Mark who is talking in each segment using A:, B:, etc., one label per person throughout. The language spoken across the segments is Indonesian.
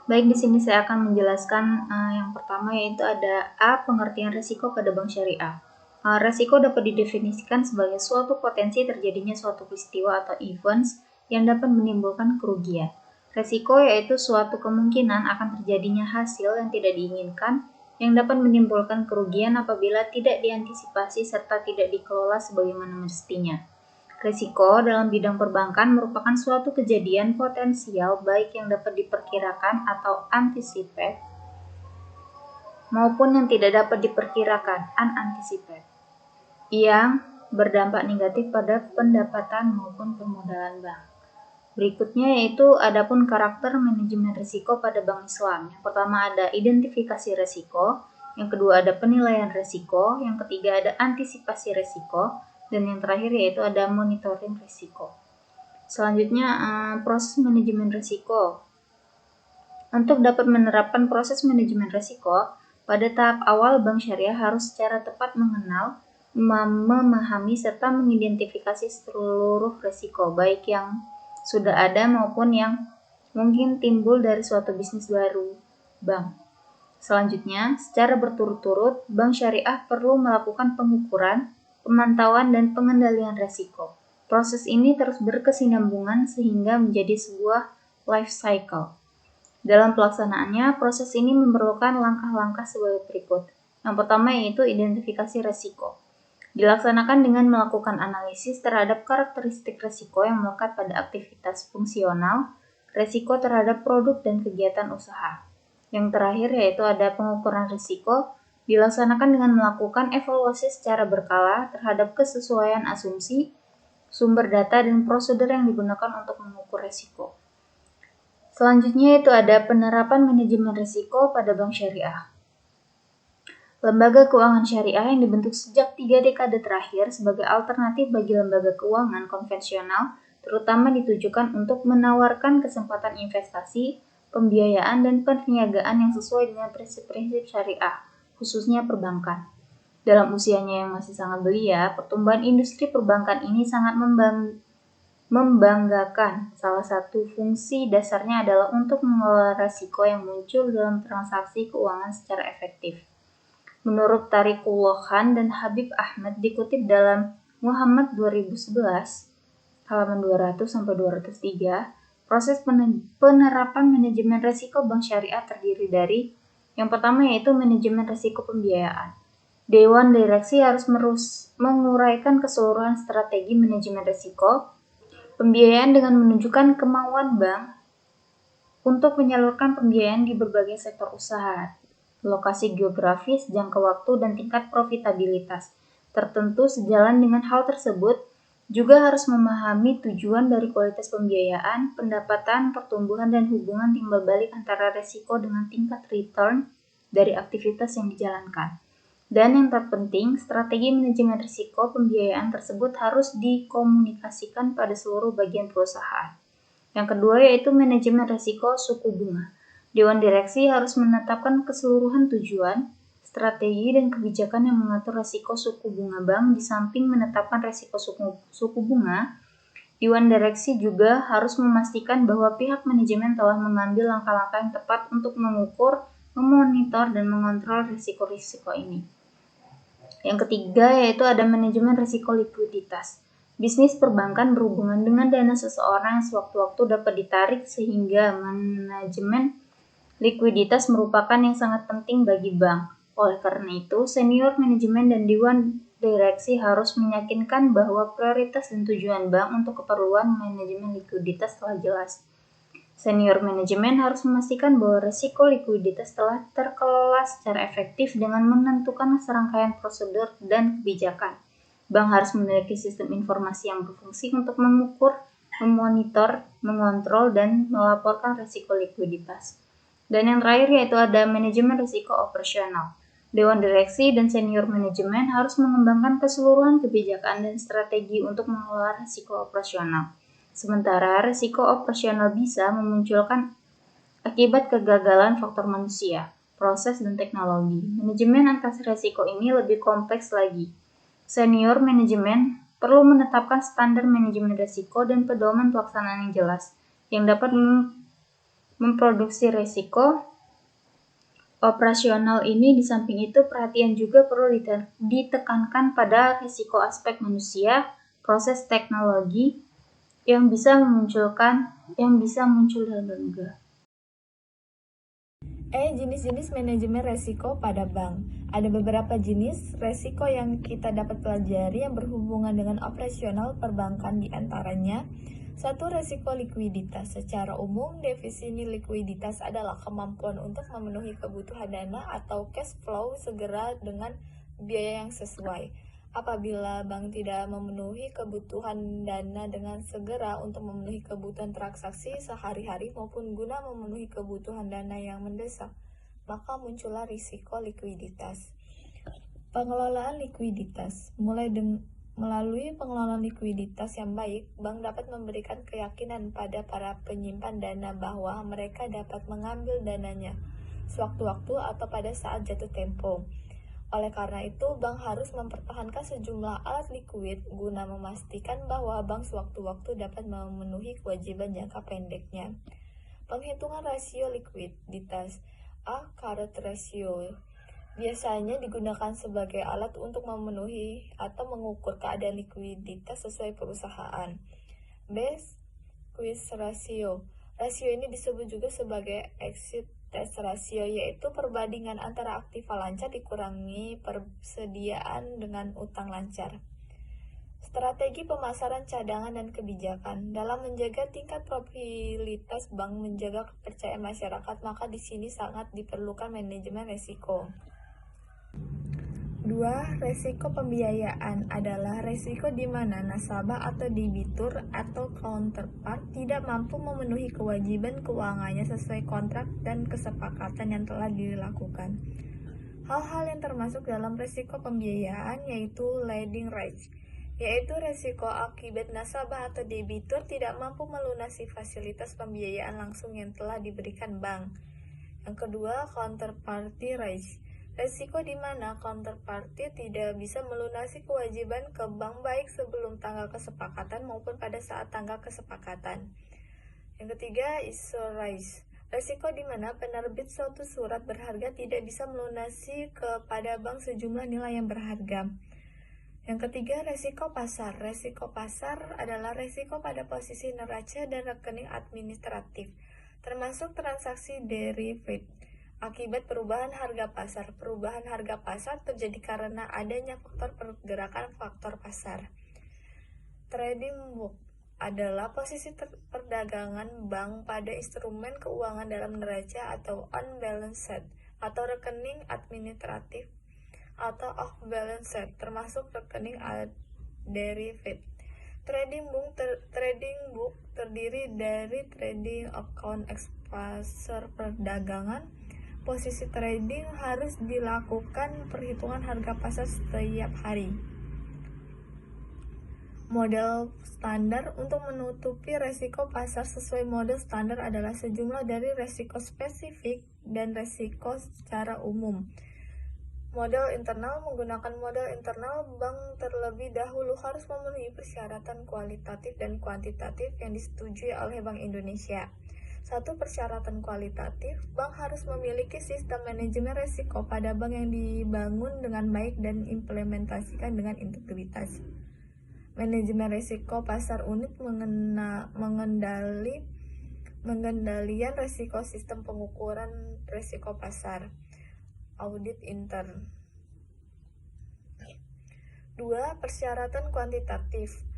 A: Baik, di sini saya akan menjelaskan yang pertama, yaitu ada pengertian risiko pada bank syariah. Risiko dapat didefinisikan sebagai suatu potensi terjadinya suatu peristiwa atau events yang dapat menimbulkan kerugian. Risiko yaitu suatu kemungkinan akan terjadinya hasil yang tidak diinginkan yang dapat menimbulkan kerugian apabila tidak diantisipasi serta tidak dikelola sebagaimana mestinya. Risiko dalam bidang perbankan merupakan suatu kejadian potensial baik yang dapat diperkirakan atau anticipate maupun yang tidak dapat diperkirakan unanticipated, yang berdampak negatif pada pendapatan maupun permodalan bank. Berikutnya yaitu adapun karakter manajemen risiko pada bank Islam. Yang pertama ada identifikasi risiko, yang kedua ada penilaian risiko, yang ketiga ada antisipasi risiko, dan yang terakhir yaitu ada monitoring risiko. Selanjutnya proses manajemen risiko. Untuk dapat menerapkan proses manajemen risiko, pada tahap awal bank syariah harus secara tepat mengenal, memahami serta mengidentifikasi seluruh risiko, baik yang sudah ada maupun yang mungkin timbul dari suatu bisnis baru bank. Selanjutnya, secara berturut-turut, bank syariah perlu melakukan pengukuran, pemantauan, dan pengendalian risiko. Proses ini terus berkesinambungan sehingga menjadi sebuah life cycle. Dalam pelaksanaannya, proses ini memerlukan langkah-langkah sebagai berikut. Yang pertama yaitu identifikasi risiko. Dilaksanakan dengan melakukan analisis terhadap karakteristik risiko yang melekat pada aktivitas fungsional, risiko terhadap produk dan kegiatan usaha. Yang terakhir yaitu ada pengukuran risiko, dilaksanakan dengan melakukan evaluasi secara berkala terhadap kesesuaian asumsi, sumber data, dan prosedur yang digunakan untuk mengukur risiko. Selanjutnya itu ada penerapan manajemen risiko pada bank syariah. Lembaga keuangan syariah yang dibentuk sejak 3 dekade terakhir sebagai alternatif bagi lembaga keuangan konvensional, terutama ditujukan untuk menawarkan kesempatan investasi, pembiayaan, dan perniagaan yang sesuai dengan prinsip-prinsip syariah, khususnya perbankan. Dalam usianya yang masih sangat belia, pertumbuhan industri perbankan ini sangat membanggakan. Salah satu fungsi dasarnya adalah untuk mengelola risiko yang muncul dalam transaksi keuangan secara efektif. Menurut Tariqullah Khan dan Habib Ahmad dikutip dalam Muhammad 2011, halaman 200-203, proses penerapan manajemen risiko bank syariah terdiri dari yang pertama yaitu manajemen risiko pembiayaan. Dewan Direksi harus menguraikan keseluruhan strategi manajemen risiko pembiayaan dengan menunjukkan kemauan bank untuk menyalurkan pembiayaan di berbagai sektor usaha, lokasi geografis, jangka waktu, dan tingkat profitabilitas tertentu. Sejalan dengan hal tersebut, juga harus memahami tujuan dari kualitas pembiayaan, pendapatan, pertumbuhan, dan hubungan timbal balik antara risiko dengan tingkat return dari aktivitas yang dijalankan. Dan yang terpenting, strategi manajemen risiko pembiayaan tersebut harus dikomunikasikan pada seluruh bagian perusahaan. Yang kedua yaitu manajemen risiko suku bunga. Dewan Direksi harus menetapkan keseluruhan tujuan, strategi, dan kebijakan yang mengatur risiko suku bunga bank. Di samping menetapkan risiko suku bunga, Dewan Direksi juga harus memastikan bahwa pihak manajemen telah mengambil langkah-langkah yang tepat untuk mengukur, memonitor, dan mengontrol risiko-risiko ini. Yang ketiga yaitu ada manajemen risiko likuiditas. Bisnis perbankan berhubungan dengan dana seseorang yang sewaktu-waktu dapat ditarik, sehingga manajemen likuiditas merupakan yang sangat penting bagi bank. Oleh karena itu, senior manajemen dan dewan direksi harus meyakinkan bahwa prioritas dan tujuan bank untuk keperluan manajemen likuiditas telah jelas. Senior manajemen harus memastikan bahwa risiko likuiditas telah terkelola secara efektif dengan menentukan serangkaian prosedur dan kebijakan. Bank harus memiliki sistem informasi yang berfungsi untuk mengukur, memonitor, mengontrol, dan melaporkan risiko likuiditas. Dan yang terakhir yaitu ada manajemen risiko operasional. Dewan direksi dan senior manajemen harus mengembangkan keseluruhan kebijakan dan strategi untuk mengelola risiko operasional. Sementara risiko operasional bisa memunculkan akibat kegagalan faktor manusia, proses, dan teknologi. Manajemen atas risiko ini lebih kompleks lagi. Senior manajemen perlu menetapkan standar manajemen risiko dan pedoman pelaksanaan yang jelas, yang dapat memproduksi risiko operasional ini. Di samping itu, perhatian juga perlu ditekankan pada risiko aspek manusia, proses teknologi yang bisa muncul dan enggak.
B: Jenis-jenis manajemen resiko pada bank. Ada beberapa jenis resiko yang kita dapat pelajari yang berhubungan dengan operasional perbankan, di antaranya: 1. Resiko likuiditas. Secara umum, definisi likuiditas adalah kemampuan untuk memenuhi kebutuhan dana atau cash flow segera dengan biaya yang sesuai. Apabila bank tidak memenuhi kebutuhan dana dengan segera untuk memenuhi kebutuhan transaksi sehari-hari maupun guna memenuhi kebutuhan dana yang mendesak, maka muncullah risiko likuiditas. Pengelolaan likuiditas. Melalui pengelolaan likuiditas yang baik, bank dapat memberikan keyakinan pada para penyimpan dana bahwa mereka dapat mengambil dananya sewaktu-waktu atau pada saat jatuh tempo. Oleh karena itu, bank harus mempertahankan sejumlah alat likuid guna memastikan bahwa bank sewaktu-waktu dapat memenuhi kewajiban jangka pendeknya. Penghitungan rasio likuiditas (current ratio) biasanya digunakan sebagai alat untuk memenuhi atau mengukur keadaan likuiditas sesuai perusahaan. Quick ratio. Rasio ini disebut juga sebagai exit test ratio, yaitu perbandingan antara aktiva lancar dikurangi persediaan dengan utang lancar. Strategi pemasaran cadangan dan kebijakan. Dalam menjaga tingkat profitabilitas bank menjaga kepercayaan masyarakat, maka di sini sangat diperlukan manajemen risiko. 2. Resiko pembiayaan adalah resiko di mana nasabah atau debitur atau counterpart tidak mampu memenuhi kewajiban keuangannya sesuai kontrak dan kesepakatan yang telah dilakukan. Hal-hal yang termasuk dalam resiko pembiayaan yaitu lending risk, yaitu resiko akibat nasabah atau debitur tidak mampu melunasi fasilitas pembiayaan langsung yang telah diberikan bank. Yang kedua, counterparty risk. Resiko di mana counterparty tidak bisa melunasi kewajiban ke bank baik sebelum tanggal kesepakatan maupun pada saat tanggal kesepakatan. Yang ketiga, issuer risk. Resiko di mana penerbit suatu surat berharga tidak bisa melunasi kepada bank sejumlah nilai yang berharga. Yang ketiga, resiko pasar. Resiko pasar adalah resiko pada posisi neraca dan rekening administratif, termasuk transaksi derivatif. Akibat perubahan harga pasar. Perubahan harga pasar terjadi karena adanya faktor pergerakan faktor pasar. Trading book adalah posisi perdagangan bank pada instrumen keuangan dalam neraca atau on-balance sheet, atau rekening administratif atau off-balance sheet, termasuk rekening derivatif. Trading book terdiri dari trading account exposure perdagangan. Posisi trading harus dilakukan perhitungan harga pasar setiap hari. Model standar. Untuk menutupi resiko pasar sesuai model standar adalah sejumlah dari resiko spesifik dan resiko secara umum. Model internal. Menggunakan model internal, bank terlebih dahulu harus memenuhi persyaratan kualitatif dan kuantitatif yang disetujui oleh Bank Indonesia. 1. Persyaratan kualitatif. Bank harus memiliki sistem manajemen risiko pada bank yang dibangun dengan baik dan implementasikan dengan integritas. Manajemen risiko pasar unit mengendalian risiko sistem pengukuran risiko pasar. Audit intern. 2. Persyaratan kuantitatif.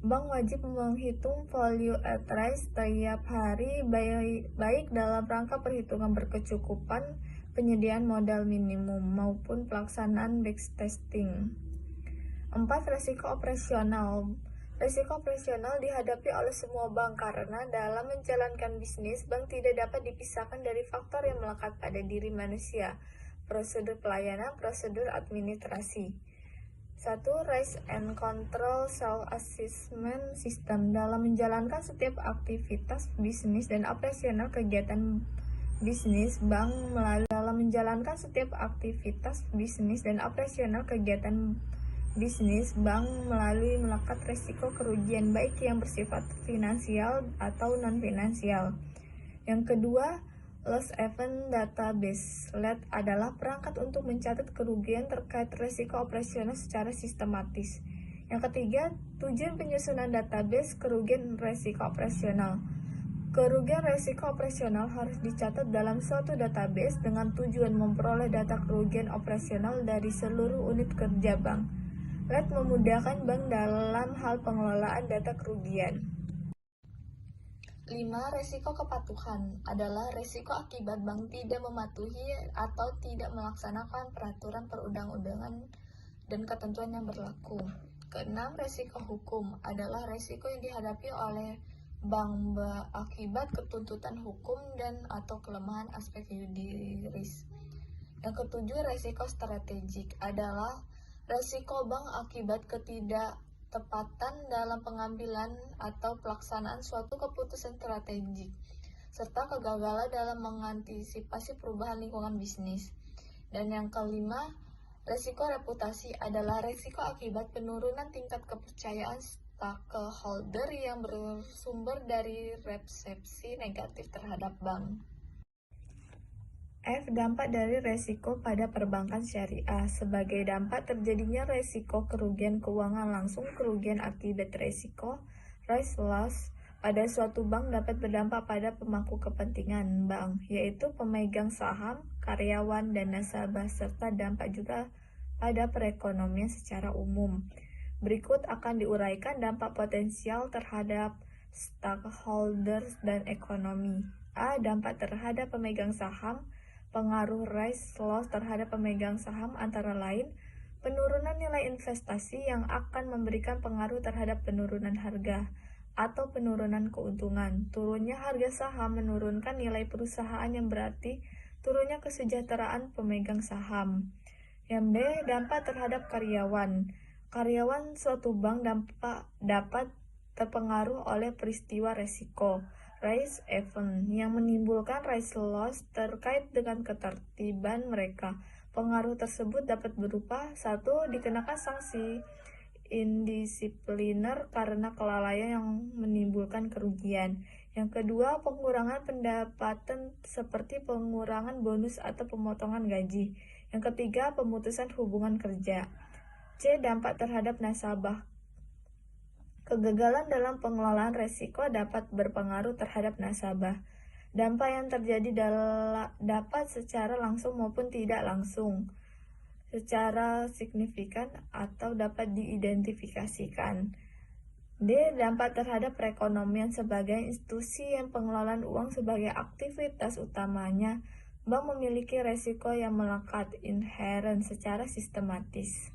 B: Bank wajib menghitung value at risk setiap hari, baik dalam rangka perhitungan berkecukupan, penyediaan modal minimum, maupun pelaksanaan backtesting. 4. Risiko operasional. Risiko operasional dihadapi oleh semua bank karena dalam menjalankan bisnis, bank tidak dapat dipisahkan dari faktor yang melekat pada diri manusia, prosedur pelayanan, prosedur administrasi. 1. Risk and Control Self-Assessment System. Dalam menjalankan setiap aktivitas bisnis dan operasional kegiatan bisnis, bank melalui melekat risiko kerugian baik yang bersifat finansial atau non-finansial. Yang kedua, loss event database. LED adalah perangkat untuk mencatat kerugian terkait risiko operasional secara sistematis. Yang ketiga, tujuan penyusunan database kerugian risiko operasional. Kerugian risiko operasional harus dicatat dalam suatu database dengan tujuan memperoleh data kerugian operasional dari seluruh unit kerja bank. LED memudahkan bank dalam hal pengelolaan data kerugian. 5. Resiko kepatuhan adalah resiko akibat bank tidak mematuhi atau tidak melaksanakan peraturan perundang-undangan dan ketentuan yang berlaku. Keenam, resiko hukum adalah resiko yang dihadapi oleh bank akibat ketuntutan hukum dan atau kelemahan aspek yuridis. Yang ketujuh, resiko strategik adalah resiko bank akibat ketidaktepatan dalam pengambilan atau pelaksanaan suatu keputusan strategik, serta kegagalan dalam mengantisipasi perubahan lingkungan bisnis. Dan yang kelima, resiko reputasi adalah resiko akibat penurunan tingkat kepercayaan stakeholder yang bersumber dari persepsi negatif terhadap bank. F. Dampak dari resiko pada perbankan syariah. Sebagai dampak terjadinya resiko kerugian keuangan langsung, kerugian akibat resiko, risk loss, pada suatu bank dapat berdampak pada pemangku kepentingan bank, yaitu pemegang saham, karyawan, dan nasabah, serta dampak juga pada perekonomian secara umum. Berikut akan diuraikan dampak potensial terhadap stakeholders dan ekonomi. A. Dampak terhadap pemegang saham. Pengaruh risk loss terhadap pemegang saham antara lain penurunan nilai investasi yang akan memberikan pengaruh terhadap penurunan harga atau penurunan keuntungan. Turunnya harga saham menurunkan nilai perusahaan yang berarti turunnya kesejahteraan pemegang saham. Yang B. Dampak terhadap karyawan. Karyawan suatu bank dapat terpengaruh oleh peristiwa resiko risk event yang menimbulkan risk loss terkait dengan ketertiban mereka. Pengaruh tersebut dapat berupa 1. Dikenakan sanksi indisipliner karena kelalaian yang menimbulkan kerugian. Yang kedua, pengurangan pendapatan seperti pengurangan bonus atau pemotongan gaji. Yang ketiga, pemutusan hubungan kerja. C. Dampak terhadap nasabah. Kegagalan dalam pengelolaan resiko dapat berpengaruh terhadap nasabah. Dampak yang terjadi dapat secara langsung maupun tidak langsung, secara signifikan atau dapat diidentifikasikan. D. Dampak terhadap perekonomian. Sebagai institusi yang pengelolaan uang sebagai aktivitas utamanya, bank memiliki resiko yang melekat inheren secara sistematis.